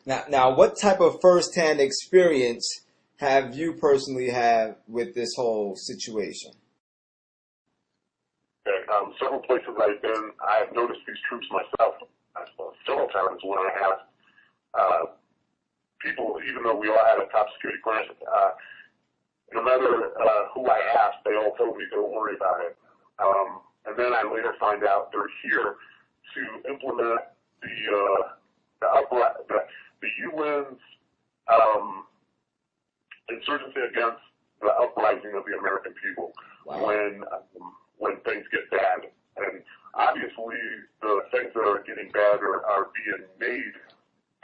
Now, what type of firsthand experience have you personally had with this whole situation? Okay, several places I've been, I have noticed these troops myself. Several times when I have people, even though we all had a top security clearance, no matter who I asked, they all told me, don't worry about it. And then I later find out they're here to implement the UN's insurgency against the uprising of the American people. Wow. When things get bad. And obviously the things that are getting bad are being made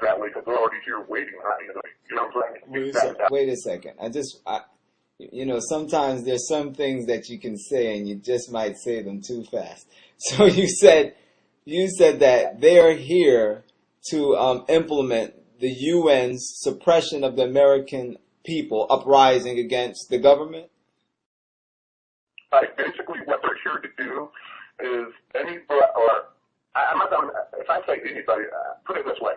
that way because they're already here waiting. You know what I'm saying? Wait a second. Sometimes there's some things that you can say and you just might say them too fast. So you said that they are here to implement the UN's suppression of the American people uprising against the government? Basically, what they're here to do is if I say anybody, put it this way: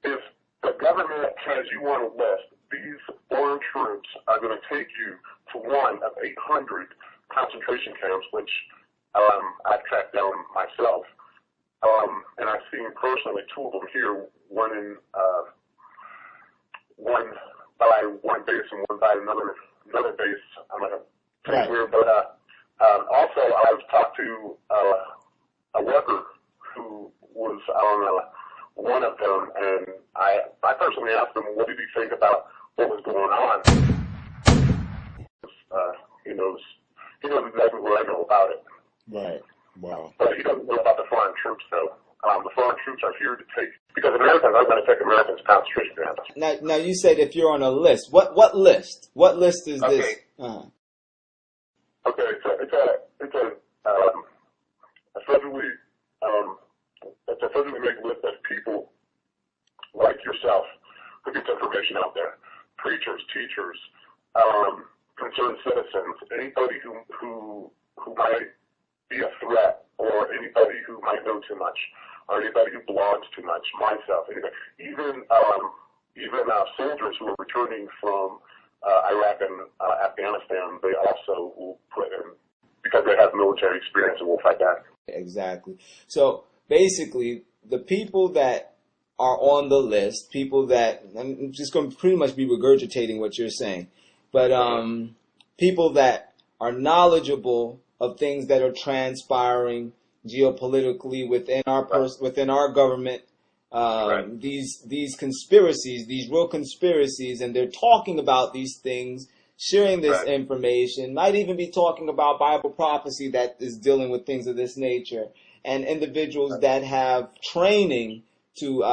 if the government has you on a list, these foreign troops are going to take you to one of 800 concentration camps, which I've tracked down myself, and I've seen personally 2 of them here, one by one base and one by another base. I'm like, pretty weird, but also I've talked to a worker who was on one of them, and I personally asked him, what did he think about what was going on? He knows exactly what I know about it. Right. Wow. But he doesn't know about the foreign troops, though. The foreign troops are here to take, because Americans are going to take Americans to concentration camps. Now you said if you're on a list. What list? What list is this? Okay, it's a federally made list of people like yourself who gets information out there. Preachers, teachers, concerned citizens, anybody who might be a threat, or anybody who might know too much, or anybody who blogs too much, myself, anybody, even soldiers who are returning from Iraq and Afghanistan, they also will put in, because they have military experience and will fight back. Exactly. So basically, the people that are on the list, people that, I'm just going to pretty much be regurgitating what you're saying, but people that are knowledgeable of things that are transpiring geopolitically within our government, these conspiracies, these real conspiracies, and they're talking about these things, sharing this information, might even be talking about Bible prophecy that is dealing with things of this nature, and individuals that have training to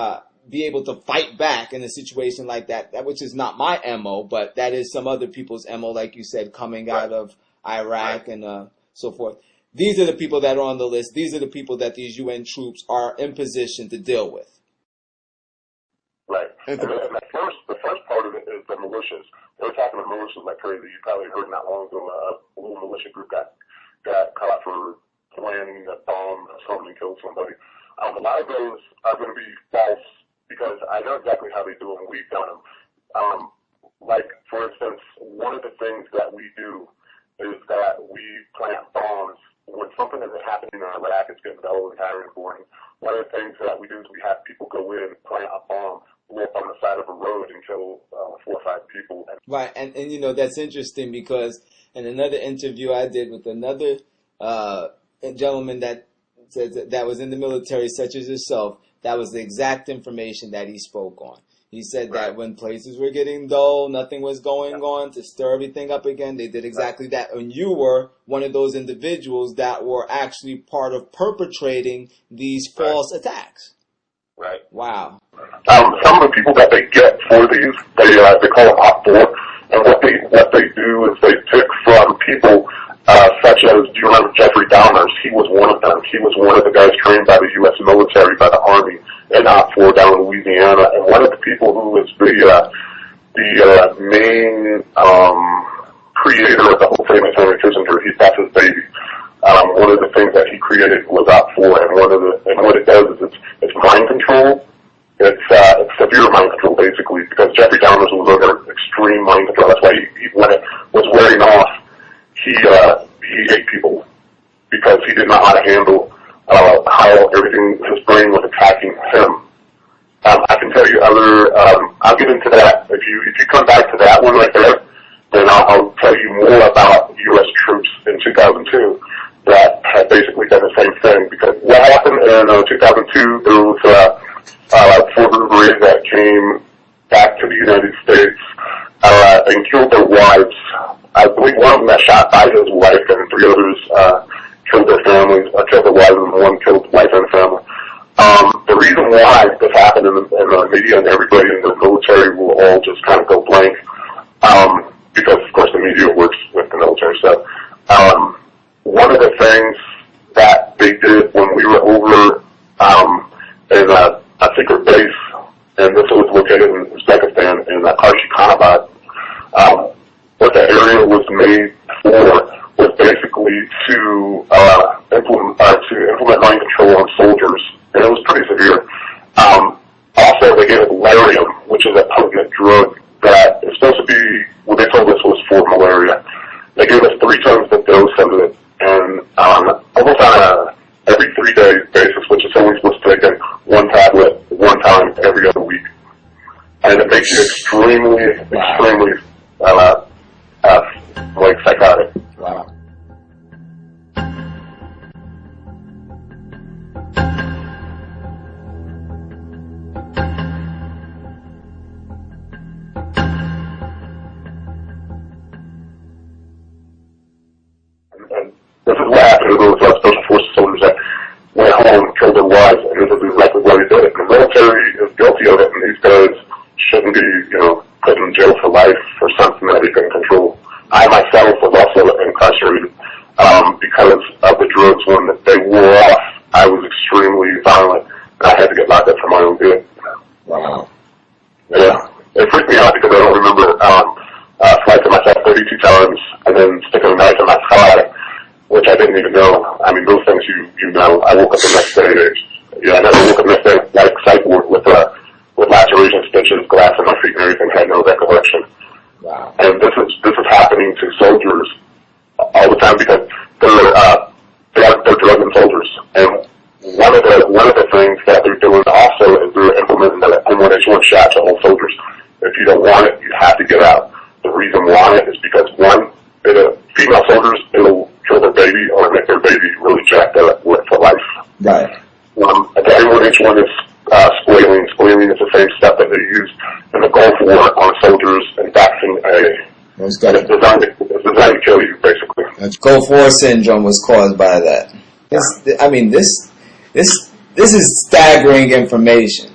be able to fight back in a situation like that, which is not my MO, but that is some other people's MO, like you said, coming out of Iraq and so forth. These are the people that are on the list. These are the people that these UN troops are in position to deal with. Right. And the first part of it is the militias. They're talking about militias like crazy. You probably heard not long ago a little militia group got caught for planning a bomb or something and killed somebody. A lot of those are going to be false because I know exactly how they do them. We've done them. Like, for instance, one of the things that we do is that we plant bombs. When something is happening in Iraq, it's getting dull and tired and boring. One of the things that we do is we have people go in, plant a bomb, blow up on the side of a road and kill 4 or 5 people. Right, and that's interesting because in another interview I did with another gentleman that says that was in the military, such as yourself, that was the exact information that he spoke on. He said that when places were getting dull, nothing was going on, to stir everything up again, they did exactly that. And you were one of those individuals that were actually part of perpetrating these false attacks. Right. Wow. Some of the people that they get for these, they call them Op 4, and what they do is they pick from people such as, do you remember Jeffrey Dahmer? He was one of them. He was one of the guys trained by the U.S. military, by the Army, in Op 4 down in Louisiana, and one of the people who was the main creator of the whole thing is Henry Kissinger. That's his baby. One of the things that he created was Op 4, and what it does is it's mind control. It's severe mind control. basically, because Jeffrey Dahmer was under extreme mind control. That's why when it was wearing off, he ate people because he did not know how to handle how everything, his brain was attacking him. I can tell you I'll get into that. If you come back to that one right there, then I'll tell you more about U.S. troops in 2002 that had basically done the same thing. Because what happened in 2002, there was former Marines that came back to the United States and killed their wives. I believe one of them got shot by his wife, and 3 others killed their families, killed their wives, and 1 killed the wife and the family. The reason why this happened in the media and everybody in the military will all just kind of go blank, because of course the media works with the military. So, one of the things that they did when we were over in a secret base, and this was located in Uzbekistan in Karshi-Khanabad, what the area was made for was basically to implement mind control on soldiers, and it was pretty severe. Also, they gave it Larium, which is a potent drug that is supposed to be, what they told us was for malaria. They gave us 3 times the dose of it, and almost on a every 3-day basis, which is only supposed to take 1 tablet 1 time every other week. And it makes you extremely like psychotic. Wow. And this is what happened to those special forces soldiers that went home and killed their wives, and this is exactly why they did it. The military is guilty of it, and these guys shouldn't be, put in jail for life for something that they couldn't control. I myself was also incarcerated because of the drugs. When they wore off, I was extremely violent, and I had to get locked up for my own good. Wow. Yeah. It freaked me out because I don't remember slicing myself 32 times and then sticking a knife in my thigh, which I didn't even know. I mean, those things you know. I woke up the next day. I never woke up the next day like psych ward with laceration stitches, glass in my feet, and everything. Had no recollection. Wow. And this is happening to soldiers all the time because they're drugging soldiers. And one of the things that they're doing also is they're implementing the M1H1 shot to all soldiers. If you don't want it, you have to get out. The reason why is because female soldiers, it'll kill their baby or make their baby really jacked up for life. Right. The M1H1 is squalene. Squalene is the same stuff that they use in the Gulf War on soldiers in vaccine A. It's designed to kill you, basically. Gulf War syndrome was caused by that. This is staggering information.